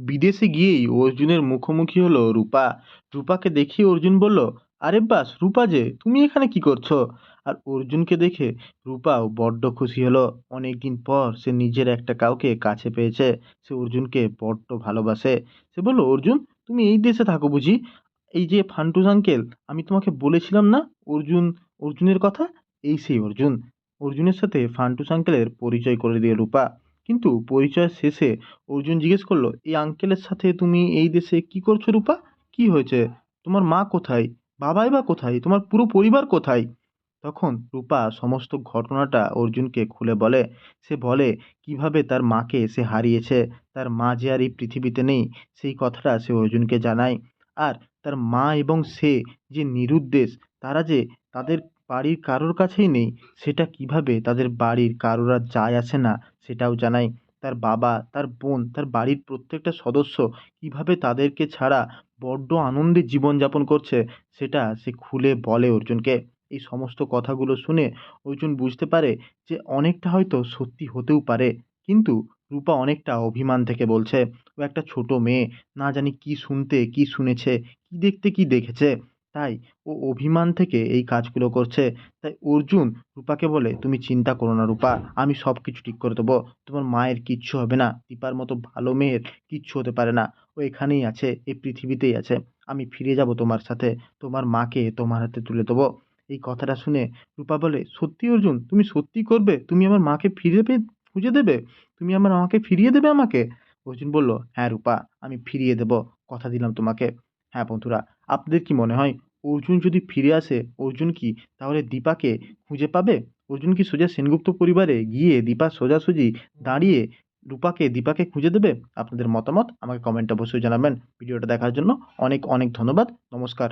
বিদেশে গিয়েই অর্জুনের মুখোমুখি হলো রূপা। রূপাকে দেখে অর্জুন বলল, আরে বাস রূপা যে, তুমি এখানে কি করছো? আর অর্জুনকে দেখে রূপাও বড্ড খুশি হলো। অনেকদিন পর সে নিজের একটা কাউকে কাছে পেয়েছে। সে অর্জুনকে বড্ড ভালোবাসে। সে বলল, অর্জুন তুমি এই দেশে থাকো বুঝি? এই যে ফান্টুস আঙ্কেল, আমি তোমাকে বলেছিলাম না অর্জুন, অর্জুনের কথা। এই সেই অর্জুন। অর্জুনের সাথে ফান্টুস আঙ্কেলের পরিচয় করে দিয়ে রূপা। কিন্তু পরিচয় শেষে অর্জুন জিজ্ঞেস করলো, এই আঙ্কেলের সাথে তুমি এই দেশে কি করছো রূপা? কি হয়েছে? তোমার মা কোথায়? বাবাই বা কোথায়? তোমার পুরো পরিবার কোথায়? তখন রূপা সমস্ত ঘটনাটা অর্জুনকে খুলে বলে। সে বলে কিভাবে তার মাকে সে হারিয়েছে। তার মা যে আর এই পৃথিবীতে নেই, সেই কথাটা সে অর্জুনকে জানায়। আর তার মা এবং সে যে নিরুদ্দেশ, তারা যে তাদের বাড়ির কারোর কাছেই নেই, সেটা কিভাবে তাদের বাড়ির কারোর আর যায় আসে না, সেটাও জানায়। তার বাবা, তার বোন, তার বাড়ির প্রত্যেকটা সদস্য কিভাবে তাদেরকে ছাড়া বড্ড আনন্দে জীবনযাপন করছে, সেটা সে খুলে বলে অর্জুনকে। এই সমস্ত কথাগুলো শুনে অর্জুন বুঝতে পারে যে অনেকটা হয়তো সত্যি হতেও পারে। কিন্তু রূপা অনেকটা অভিমান থেকে বলছে। ও একটা ছোট মেয়ে, না জানি কি শুনতে কি শুনেছে, কি দেখতে কি দেখেছে। তাই ও অভিমান থেকে এই কাজগুলো করছে। তাই অর্জুন রূপাকে বলে, তুমি চিন্তা করো না রূপা, আমি সব কিছু ঠিক করে দেবো। তোমার মায়ের কিচ্ছু হবে না। দীপার মতো ভালো মেয়ের কিচ্ছু হতে পারে না। ও এখানেই আছে, এই পৃথিবীতেই আছে। আমি ফিরে যাব তোমার সাথে, তোমার মাকে তোমার হাতে তুলে দেবো। এই কথাটা শুনে রূপা বলে, সত্যি অর্জুন, তুমি সত্যি করবে? তুমি আমার মাকে খুঁজে দেবে? তুমি আমার মাকে ফিরিয়ে দেবে আমাকে? অর্জুন বলল, হ্যাঁ রূপা, আমি ফিরিয়ে দেব, কথা দিলাম তোমাকে। হ্যাঁ বন্ধুরা, আপনাদের কি মনে হয় অর্জুন যদি ফিরে আসে, অর্জুন কি তাহলে দীপাকে খুঁজে পাবে? অর্জুন কি সোজা সেনগুপ্ত পরিবারে গিয়ে দীপা সোজাসুজি দাঁড়িয়ে দীপাকে খুঁজে দেবে? আপনাদের মতামত আমাকে কমেন্টে অবশ্যই জানাবেন। ভিডিওটা দেখার জন্য অনেক অনেক ধন্যবাদ। নমস্কার।